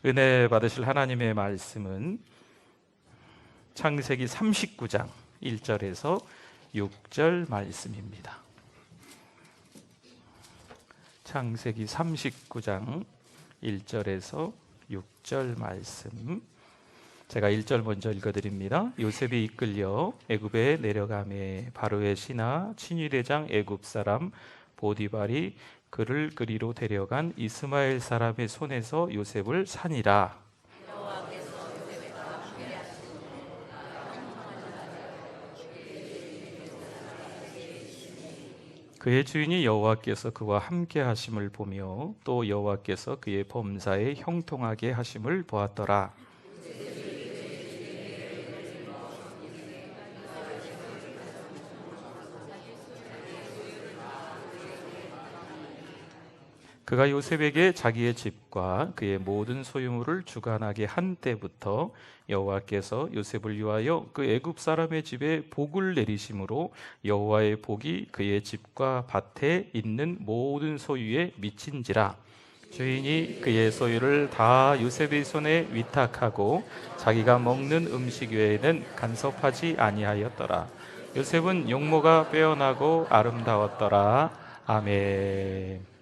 은혜 받으실 하나님의 말씀은 창세기 39장 1절에서 6절 말씀입니다. 창세기 39장 1절에서 6절 말씀, 제가 1절 먼저 읽어드립니다. 요셉이 이끌려 애굽에 내려가매 바로의 신하 친위대장 애굽 사람 보디발이 그를 그리로 데려간 이스마엘 사람의 손에서 요셉을 산이라. 그의 주인이 여호와께서 그와 함께 하심을 보며 또 여호와께서 그의 범사에 형통하게 하심을 보았더라. 그가 요셉에게 자기의 집과 그의 모든 소유물을 주관하게 한 때부터 여호와께서 요셉을 위하여 그 애굽 사람의 집에 복을 내리심으로 여호와의 복이 그의 집과 밭에 있는 모든 소유에 미친지라. 주인이 그의 소유를 다 요셉의 손에 위탁하고 자기가 먹는 음식 외에는 간섭하지 아니하였더라. 요셉은 용모가 빼어나고 아름다웠더라. 아멘.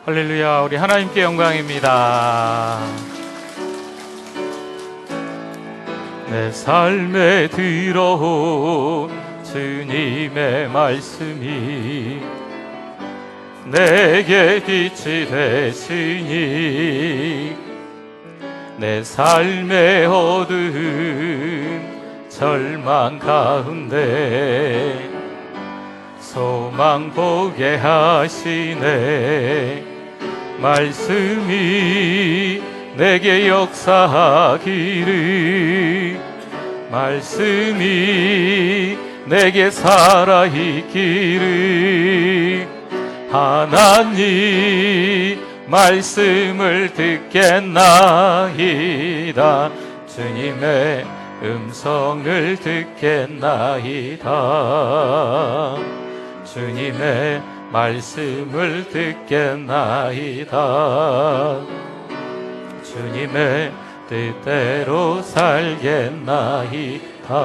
할렐루야. 우리 하나님께 영광입니다. 내 삶에 들어온 주님의 말씀이 내게 빛이 되시니 내 삶의 어두운 절망 가운데 소망 보게 하시네. 말씀이 내게 역사하기를, 말씀이 내게 살아있기를, 하나님 말씀을 듣겠나이다. 주님의 음성을 듣겠나이다. 주님의 말씀을 듣겠나이다. 주님의 뜻대로 살겠나이다.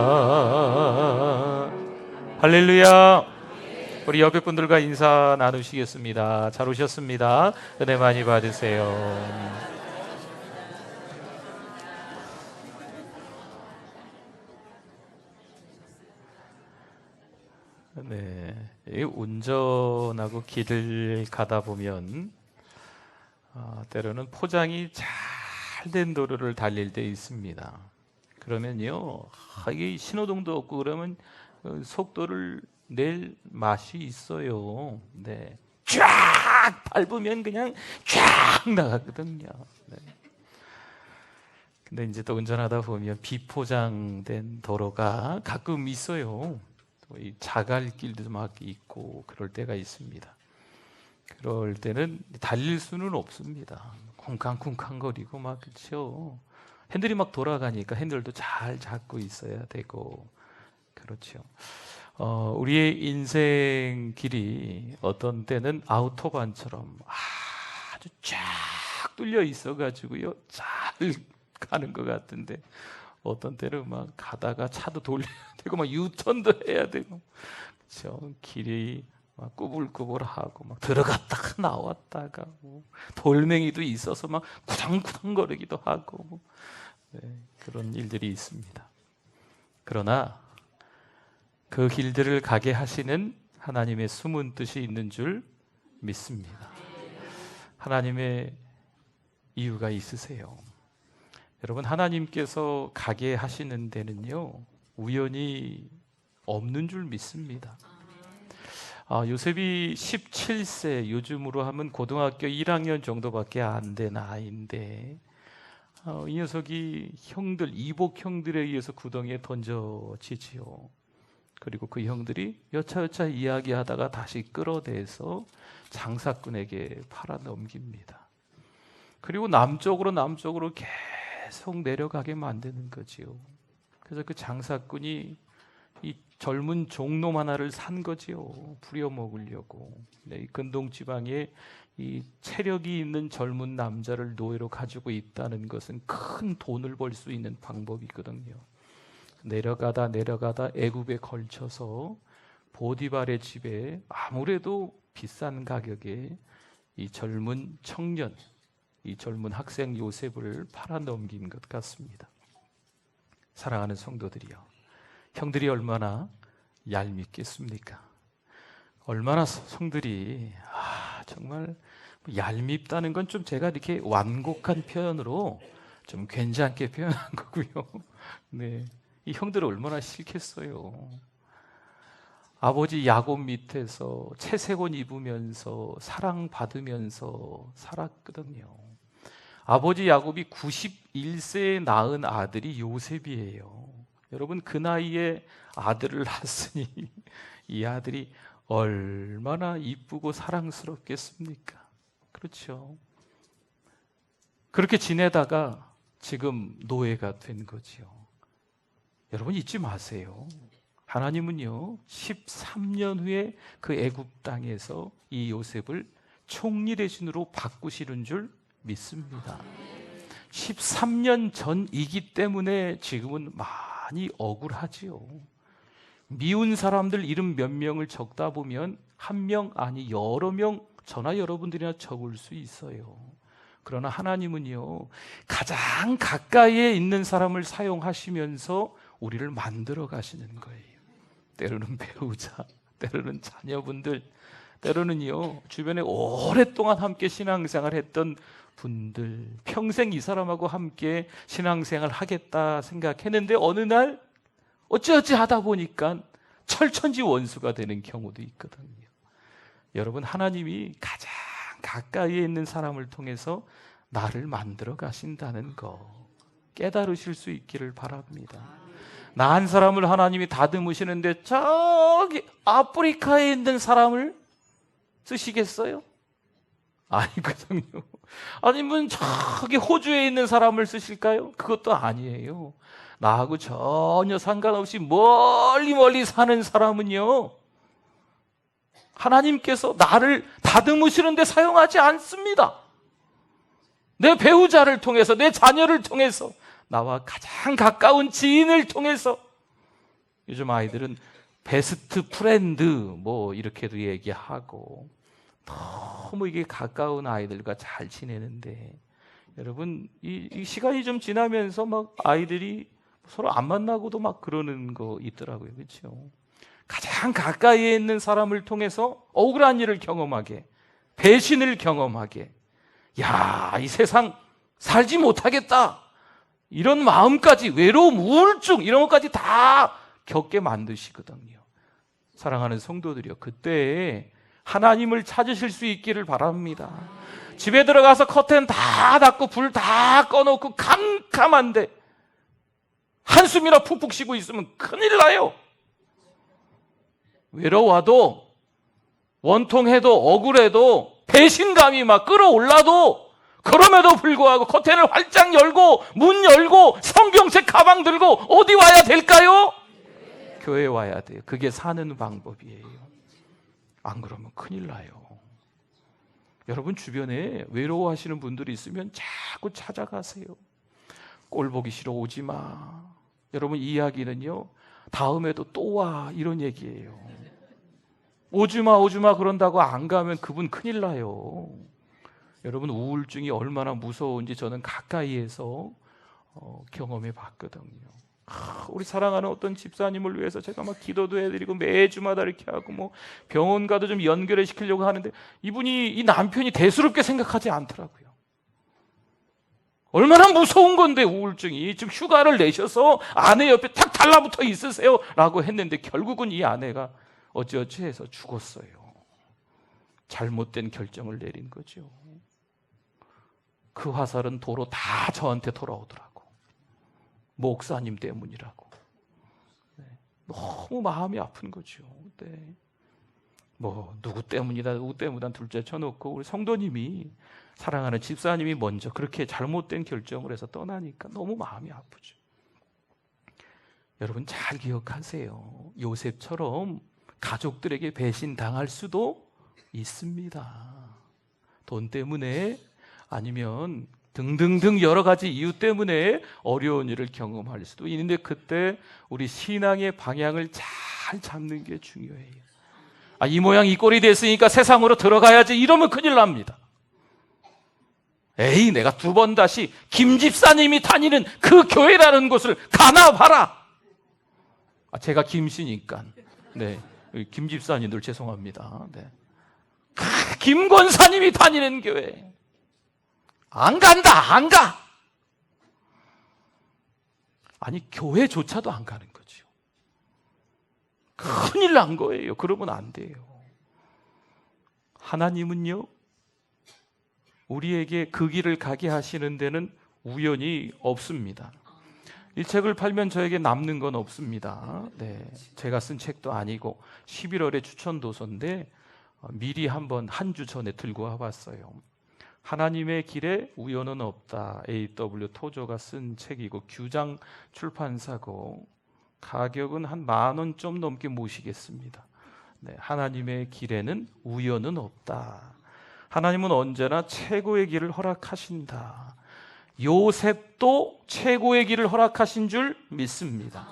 할렐루야. 우리 옆에 분들과 인사 나누시겠습니다. 잘 오셨습니다. 은혜 많이 받으세요. 네, 운전하고 길을 가다 보면 때로는 포장이 잘 된 도로를 달릴 때 있습니다. 그러면요, 이게 신호등도 없고 그러면 속도를 낼 맛이 있어요. 네, 쫙 밟으면 그냥 쫙 나가거든요. 네. 근데 이제 또 운전하다 보면 비포장된 도로가 가끔 있어요. 이 자갈길도 막 있고 그럴 때가 있습니다. 그럴 때는 달릴 수는 없습니다. 쿵쾅쿵쾅거리고 막, 그렇죠. 핸들이 막 돌아가니까 핸들도 잘 잡고 있어야 되고, 그렇죠. 우리의 인생 길이 어떤 때는 아우토반처럼 아주 쫙 뚫려 있어가지고요, 잘 가는 것 같은데, 어떤 때는 막 가다가 차도 돌려야 되고 막 유턴도 해야 되고, 그렇죠. 길이 막 꾸불꾸불하고 막 들어갔다가 나왔다가 뭐 돌멩이도 있어서 막 구당구당거리기도 하고 뭐, 네, 그런 일들이 있습니다. 그러나 그 길들을 가게 하시는 하나님의 숨은 뜻이 있는 줄 믿습니다. 하나님의 이유가 있으세요. 여러분, 하나님께서 가게 하시는 데는요, 우연이 없는 줄 믿습니다. 요셉이 17세, 요즘으로 하면 고등학교 1학년 정도밖에 안 된 아이인데, 이 녀석이 형들, 이복 형들에 의해서 구덩이에 던져지지요. 그리고 그 형들이 여차여차 이야기하다가 다시 끌어내서 장사꾼에게 팔아 넘깁니다. 그리고 남쪽으로 계속 내려가게 만드는 거지요. 그래서 그 장사꾼이 이 젊은 종놈 하나를 산 거지요. 부려먹으려고. 네, 이 근동 지방에 이 체력이 있는 젊은 남자를 노예로 가지고 있다는 것은 큰 돈을 벌 수 있는 방법이거든요. 내려가다 애굽에 걸쳐서 보디발의 집에 아무래도 비싼 가격에 이 젊은 청년, 이 젊은 학생 요셉을 팔아 넘긴 것 같습니다. 사랑하는 성도들이요, 형들이 얼마나 얄밉겠습니까? 얼마나 성들이 정말 얄밉다는 건 좀 제가 이렇게 완곡한 표현으로 좀 괜찮게 표현한 거고요. 네, 이 형들은 얼마나 싫겠어요. 아버지 야곱 밑에서 채색옷 입으면서 사랑받으면서 살았거든요. 아버지 야곱이 91세에 낳은 아들이 요셉이에요. 여러분, 그 나이에 아들을 낳았으니 이 아들이 얼마나 이쁘고 사랑스럽겠습니까? 그렇죠. 그렇게 지내다가 지금 노예가 된 거지요. 여러분, 잊지 마세요. 하나님은요, 13년 후에 그 애굽 땅에서 이 요셉을 총리 대신으로 바꾸시는 줄 믿습니다. 13년 전이기 때문에 지금은 많이 억울하지요. 미운 사람들 이름 몇 명을 적다 보면 한 명, 아니 여러 명 저나 여러분들이나 적을 수 있어요. 그러나 하나님은요, 가장 가까이에 있는 사람을 사용하시면서 우리를 만들어 가시는 거예요. 때로는 배우자, 때로는 자녀분들, 때로는요, 주변에 오랫동안 함께 신앙생활 했던 분들, 평생 이 사람하고 함께 신앙생활 하겠다 생각했는데 어느 날 어찌어찌 하다 보니까 철천지 원수가 되는 경우도 있거든요. 여러분, 하나님이 가장 가까이에 있는 사람을 통해서 나를 만들어 가신다는 거 깨달으실 수 있기를 바랍니다. 나 한 사람을 하나님이 다듬으시는데 저기 아프리카에 있는 사람을 쓰시겠어요? 아니거든요. 아니면 저기 호주에 있는 사람을 쓰실까요? 그것도 아니에요. 나하고 전혀 상관없이 멀리 사는 사람은요, 하나님께서 나를 다듬으시는 데 사용하지 않습니다. 내 배우자를 통해서, 내 자녀를 통해서, 나와 가장 가까운 지인을 통해서. 요즘 아이들은 베스트 프렌드 뭐 이렇게도 얘기하고 너무 이게 가까운 아이들과 잘 지내는데, 여러분 이 시간이 좀 지나면서 막 아이들이 서로 안 만나고도 막 그러는 거 있더라고요. 그렇죠? 가장 가까이에 있는 사람을 통해서 억울한 일을 경험하게, 배신을 경험하게, 야, 이 세상 살지 못하겠다, 이런 마음까지, 외로움, 우울증 이런 것까지 다 겪게 만드시거든요. 사랑하는 성도들이요, 그때 하나님을 찾으실 수 있기를 바랍니다. 집에 들어가서 커튼 다 닫고 불 다 꺼놓고 캄캄한데 한숨이나 푹푹 쉬고 있으면 큰일 나요. 외로워도, 원통해도, 억울해도, 배신감이 막 끌어올라도, 그럼에도 불구하고 커튼을 활짝 열고 문 열고 성경책 가방 들고 어디 와야 될까요? 교회에 와야 돼요. 그게 사는 방법이에요. 안 그러면 큰일 나요. 여러분 주변에 외로워하시는 분들이 있으면 자꾸 찾아가세요. 꼴 보기 싫어 오지 마. 여러분 이 이야기는요, 다음에도 또 와 이런 얘기예요. 오지 마 그런다고 안 가면 그분 큰일 나요. 여러분 우울증이 얼마나 무서운지 저는 가까이에서 경험해 봤거든요. 우리 사랑하는 어떤 집사님을 위해서 제가 막 기도도 해드리고 매주마다 이렇게 하고 뭐 병원 가도 좀 연결해 시키려고 하는데, 이분이, 이 남편이 대수롭게 생각하지 않더라고요. 얼마나 무서운 건데 우울증이. 지금 휴가를 내셔서 아내 옆에 탁 달라붙어 있으세요 라고 했는데 결국은 이 아내가 어찌어찌 해서 죽었어요. 잘못된 결정을 내린 거죠. 그 화살은 도로 다 저한테 돌아오더라고. 목사님 때문이라고. 네. 너무 마음이 아픈 거죠. 네. 뭐 누구 때문이다 둘째 쳐놓고 우리 성도님이, 사랑하는 집사님이 먼저 그렇게 잘못된 결정을 해서 떠나니까 너무 마음이 아프죠. 여러분 잘 기억하세요. 요셉처럼 가족들에게 배신당할 수도 있습니다. 돈 때문에, 아니면 등등등 여러 가지 이유 때문에 어려운 일을 경험할 수도 있는데, 그때 우리 신앙의 방향을 잘 잡는 게 중요해요. 이 모양 이 꼴이 됐으니까 세상으로 들어가야지 이러면 큰일 납니다. 에이, 내가 두 번 다시 김 집사님이 다니는 그 교회라는 곳을 가나 봐라. 제가 김씨니까. 네, 김 집사님들 죄송합니다. 네. 김 권사님이 다니는 교회 안 간다, 안 가. 아니 교회조차도 안 가는 거죠. 큰일 난 거예요. 그러면 안 돼요. 하나님은요, 우리에게 그 길을 가게 하시는 데는 우연이 없습니다. 이 책을 팔면 저에게 남는 건 없습니다. 네, 제가 쓴 책도 아니고 11월에 추천 도서인데 미리 한번 한 주 전에 들고 와봤어요. 하나님의 길에 우연은 없다. A.W. 토저가 쓴 책이고 규장 출판사고, 가격은 한 10,000원 좀 넘게 모시겠습니다. 네, 하나님의 길에는 우연은 없다. 하나님은 언제나 최고의 길을 허락하신다. 요셉도 최고의 길을 허락하신 줄 믿습니다.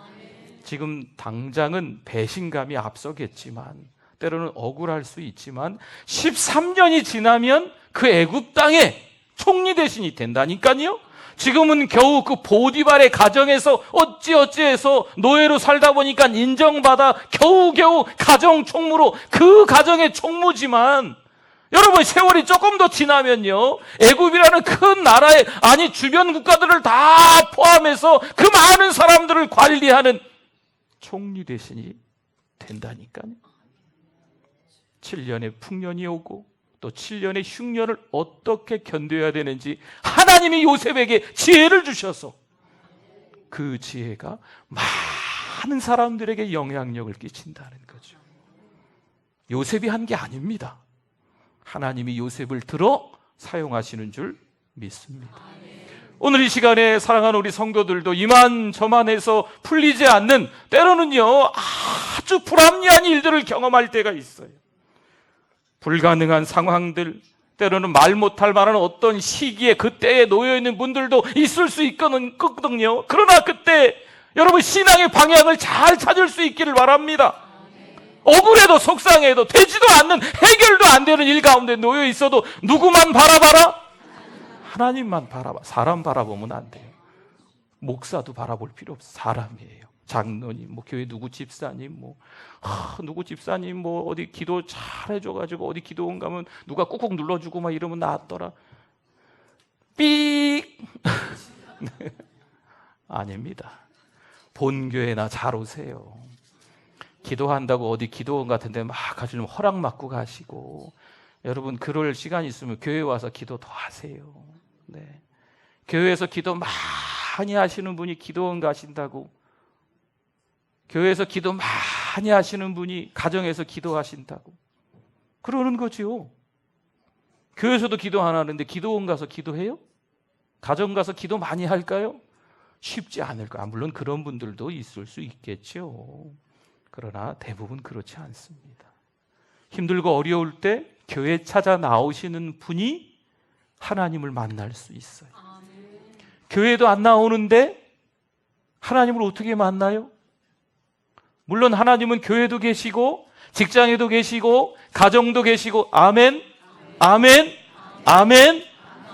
지금 당장은 배신감이 앞서겠지만, 때로는 억울할 수 있지만 13년이 지나면 그 애굽 땅에 총리 대신이 된다니까요. 지금은 겨우 그 보디발의 가정에서 어찌어찌해서 노예로 살다 보니까 인정받아 겨우겨우 가정 총무로, 그 가정의 총무지만, 여러분 세월이 조금 더 지나면요, 애굽이라는 큰 나라의, 아니 주변 국가들을 다 포함해서 그 많은 사람들을 관리하는 총리 대신이 된다니까요. 7년의 풍년이 오고 또 7년의 흉년을 어떻게 견뎌야 되는지 하나님이 요셉에게 지혜를 주셔서 그 지혜가 많은 사람들에게 영향력을 끼친다는 거죠. 요셉이 한 게 아닙니다. 하나님이 요셉을 들어 사용하시는 줄 믿습니다. 오늘 이 시간에 사랑하는 우리 성도들도 이만저만해서 풀리지 않는, 때로는요 아주 불합리한 일들을 경험할 때가 있어요. 불가능한 상황들, 때로는 말 못할 만한 어떤 시기에 그때에 놓여있는 분들도 있을 수 있거든요. 그러나 그때 여러분 신앙의 방향을 잘 찾을 수 있기를 바랍니다. 억울해도 속상해도 되지도 않는, 해결도 안 되는 일 가운데 놓여 있어도 누구만 바라봐라? 하나님만 바라봐. 사람 바라보면 안 돼요. 목사도 바라볼 필요 없어. 사람이에요. 장로님, 교회 누구 집사님, 누구 집사님, 어디 기도 잘 해줘가지고 어디 기도원 가면 누가 꾹꾹 눌러주고 막 이러면 나았더라. 삑! 네. 아닙니다. 본교회나 잘 오세요. 기도한다고 어디 기도원 같은데 막 가서 좀 허락 받고 가시고, 여러분 그럴 시간 있으면 교회 와서 기도 더 하세요. 네. 교회에서 기도 많이 하시는 분이 기도원 가신다고, 교회에서 기도 많이 하시는 분이 가정에서 기도하신다고 그러는 거지요. 교회에서도 기도 안 하는데 기도원 가서 기도해요? 가정 가서 기도 많이 할까요? 쉽지 않을 거야. 물론 그런 분들도 있을 수 있겠죠. 그러나 대부분 그렇지 않습니다. 힘들고 어려울 때 교회 찾아 나오시는 분이 하나님을 만날 수 있어요. 교회도 안 나오는데 하나님을 어떻게 만나요? 물론 하나님은 교회도 계시고 직장에도 계시고 가정도 계시고, 아멘, 아멘, 아멘.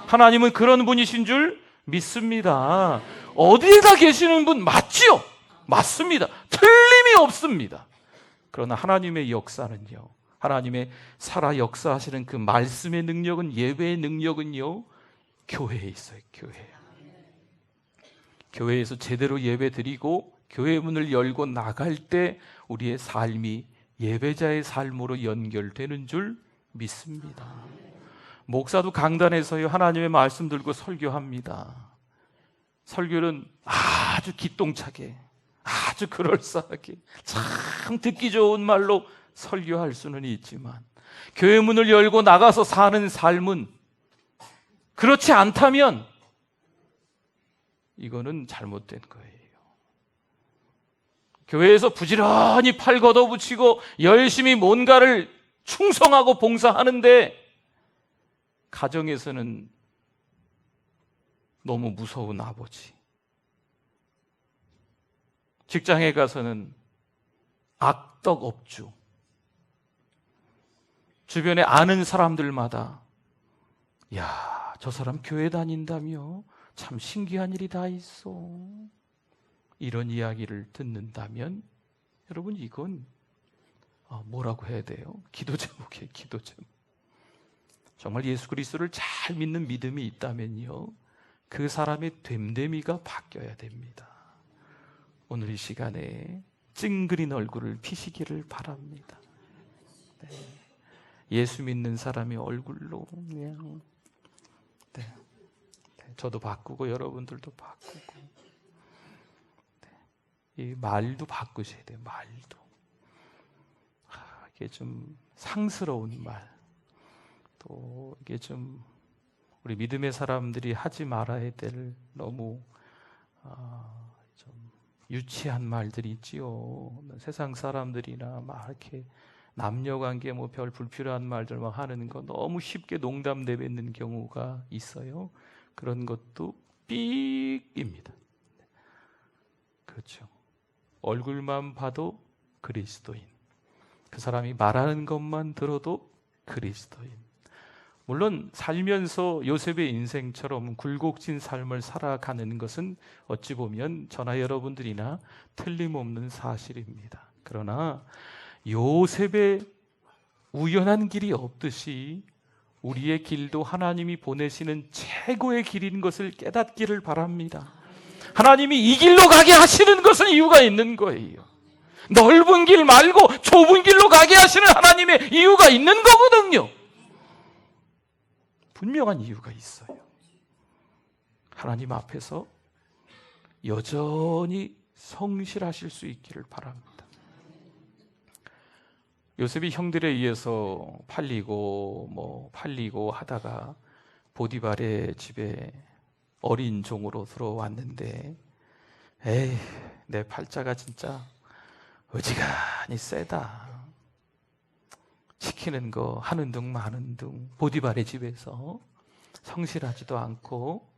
하나님은 그런 분이신 줄 믿습니다. 어디에다 계시는 분 맞지요? 맞습니다. 틀림이 없습니다. 그러나 하나님의 역사는요, 하나님의 살아 역사하시는 그 말씀의 능력은, 예배의 능력은요, 교회에 있어요. 교회에서 제대로 예배 드리고 교회 문을 열고 나갈 때 우리의 삶이 예배자의 삶으로 연결되는 줄 믿습니다. 목사도 강단에서요 하나님의 말씀 들고 설교합니다. 설교는 아주 기똥차게, 아주 그럴싸하게, 참 듣기 좋은 말로 설교할 수는 있지만 교회 문을 열고 나가서 사는 삶은 그렇지 않다면 이거는 잘못된 거예요. 교회에서 부지런히 팔 걷어붙이고 열심히 뭔가를 충성하고 봉사하는데 가정에서는 너무 무서운 아버지, 직장에 가서는 악덕 업주, 주변에 아는 사람들마다 야, 저 사람 교회 다닌다며 참 신기한 일이 다 있어, 이런 이야기를 듣는다면 여러분 이건 뭐라고 해야 돼요? 기도 제목이에요. 기도 제목. 정말 예수 그리스도를 잘 믿는 믿음이 있다면요, 그 사람의 됨됨이가 바뀌어야 됩니다. 오늘 이 시간에 찡그린 얼굴을 피시기를 바랍니다. 네. 예수 믿는 사람의 얼굴로 그냥, 네. 저도 바꾸고 여러분들도 바꾸고, 이 말도 바꾸셔야 돼요. 말도. 이게 좀 상스러운 말, 또 이게 좀 우리 믿음의 사람들이 하지 말아야 될 너무 좀 유치한 말들이 있지요. 세상 사람들이나 막 이렇게 남녀관계 별 불필요한 말들 막 하는 거 너무 쉽게 농담 내뱉는 경우가 있어요. 그런 것도 삑입니다. 그렇죠. 얼굴만 봐도 그리스도인, 그 사람이 말하는 것만 들어도 그리스도인. 물론 살면서 요셉의 인생처럼 굴곡진 삶을 살아가는 것은 어찌 보면 저나 여러분들이나 틀림없는 사실입니다. 그러나 요셉의 우연한 길이 없듯이 우리의 길도 하나님이 보내시는 최고의 길인 것을 깨닫기를 바랍니다. 하나님이 이 길로 가게 하시는 것은 이유가 있는 거예요. 넓은 길 말고 좁은 길로 가게 하시는 하나님의 이유가 있는 거거든요. 분명한 이유가 있어요. 하나님 앞에서 여전히 성실하실 수 있기를 바랍니다. 요셉이 형들에 의해서 팔리고 하다가 보디발의 집에 어린 종으로 들어왔는데, 에이, 내 팔자가 진짜 어지간히 세다. 시키는 거 하는 둥 마는 둥, 보디발의 집에서 성실하지도 않고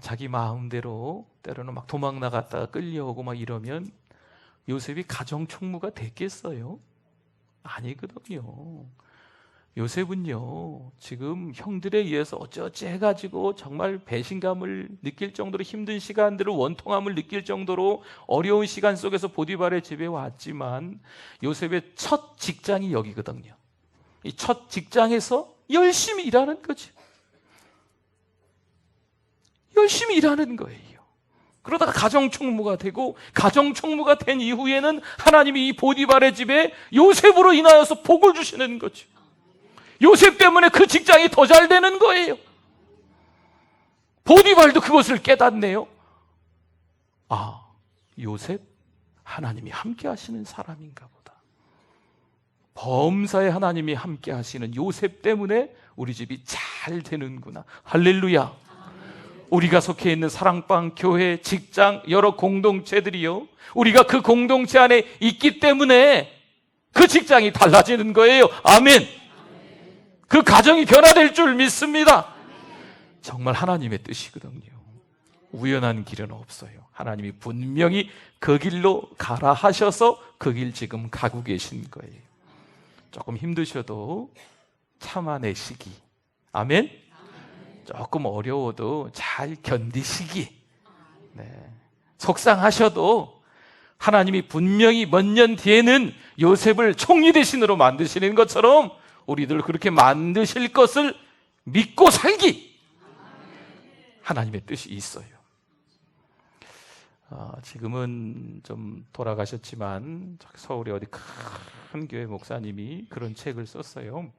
자기 마음대로 때로는 막 도망 나갔다가 끌려오고 막 이러면 요셉이 가정 총무가 됐겠어요? 아니거든요. 요셉은요, 지금 형들에 의해서 어찌어찌 해가지고 정말 배신감을 느낄 정도로 힘든 시간들을, 원통함을 느낄 정도로 어려운 시간 속에서 보디발의 집에 왔지만 요셉의 첫 직장이 여기거든요. 이 첫 직장에서 열심히 일하는 거죠. 열심히 일하는 거예요. 그러다가 가정총무가 되고, 가정총무가 된 이후에는 하나님이 이 보디발의 집에 요셉으로 인하여서 복을 주시는 거죠. 요셉 때문에 그 직장이 더 잘 되는 거예요. 보디발도 그것을 깨닫네요. 아, 요셉 하나님이 함께 하시는 사람인가 보다. 범사에 하나님이 함께 하시는 요셉 때문에 우리 집이 잘 되는구나. 할렐루야. 우리가 속해 있는 사랑방 교회, 직장, 여러 공동체들이요, 우리가 그 공동체 안에 있기 때문에 그 직장이 달라지는 거예요. 아멘. 그 가정이 변화될 줄 믿습니다. 정말 하나님의 뜻이거든요. 우연한 길은 없어요. 하나님이 분명히 그 길로 가라 하셔서 그 길 지금 가고 계신 거예요. 조금 힘드셔도 참아내시기. 아멘. 조금 어려워도 잘 견디시기. 네. 속상하셔도 하나님이 분명히 몇 년 뒤에는 요셉을 총리 대신으로 만드시는 것처럼 우리들 그렇게 만드실 것을 믿고 살기. 하나님의 뜻이 있어요. 지금은 좀 돌아가셨지만 서울의 어디 큰 교회 목사님이 그런 책을 썼어요.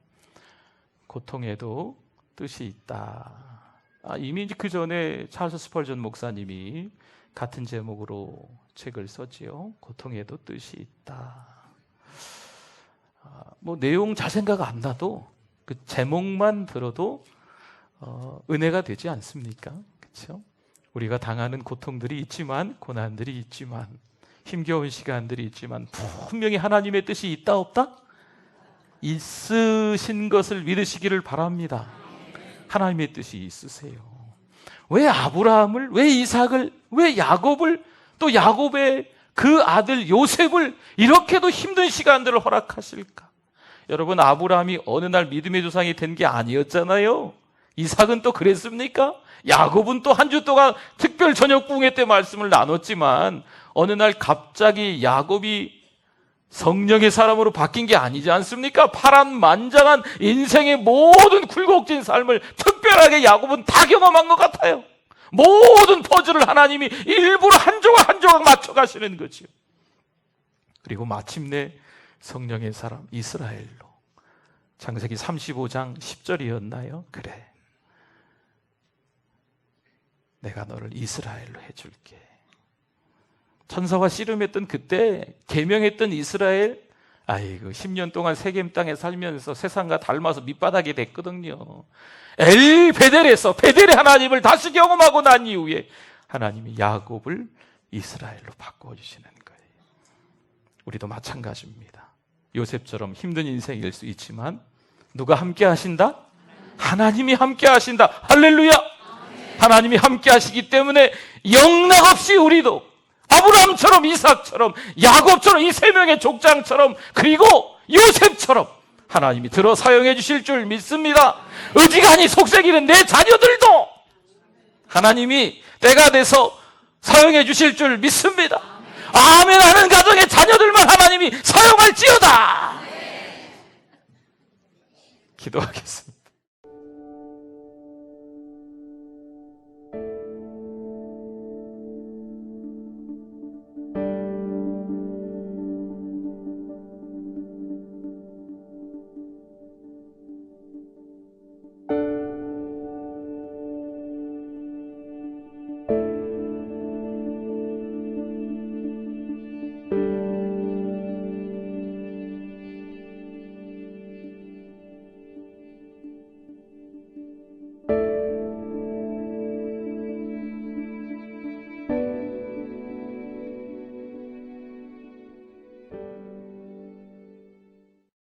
고통에도 뜻이 있다. 이미 그 전에 찰스 스펄전 목사님이 같은 제목으로 책을 썼지요. 고통에도 뜻이 있다. 내용 잘 생각 안 나도 그 제목만 들어도 은혜가 되지 않습니까? 그렇죠? 우리가 당하는 고통들이 있지만, 고난들이 있지만, 힘겨운 시간들이 있지만 분명히 하나님의 뜻이 있다 없다? 있으신 것을 믿으시기를 바랍니다. 하나님의 뜻이 있으세요. 왜 아브라함을, 왜 이삭을, 왜 야곱을, 또 야곱의 그 아들 요셉을 이렇게도 힘든 시간들을 허락하실까? 여러분, 아브라함이 어느 날 믿음의 조상이 된 게 아니었잖아요. 이삭은 또 그랬습니까? 야곱은 또 한 주 동안 특별 저녁 부흥회 때 말씀을 나눴지만 어느 날 갑자기 야곱이 성령의 사람으로 바뀐 게 아니지 않습니까? 파란만장한 인생의 모든 굴곡진 삶을 특별하게 야곱은 다 경험한 것 같아요. 모든 퍼즐을 하나님이 일부러 한 조각 한 조각 맞춰가시는 거죠. 그리고 마침내 성령의 사람 이스라엘로, 창세기 35장 10절이었나요? 그래, 내가 너를 이스라엘로 해줄게. 천사와 씨름했던 그때 계명했던 이스라엘, 아이고 10년 동안 세겜 땅에 살면서 세상과 닮아서 밑바닥이 됐거든요. 베델에서 베델의 하나님을 다시 경험하고 난 이후에 하나님이 야곱을 이스라엘로 바꿔주시는 거예요. 우리도 마찬가지입니다. 요셉처럼 힘든 인생일 수 있지만 누가 함께 하신다? 하나님이 함께 하신다. 할렐루야. 하나님이 함께 하시기 때문에 영락없이 우리도 아브라함처럼, 이삭처럼, 야곱처럼, 이 세 명의 족장처럼, 그리고 요셉처럼 하나님이 들어 사용해 주실 줄 믿습니다. 어지간히 속썩이는 내 자녀들도 하나님이 때가 돼서 사용해 주실 줄 믿습니다. 아멘 하는 가정의 자녀들만 하나님이 사용할지어다. 기도하겠습니다.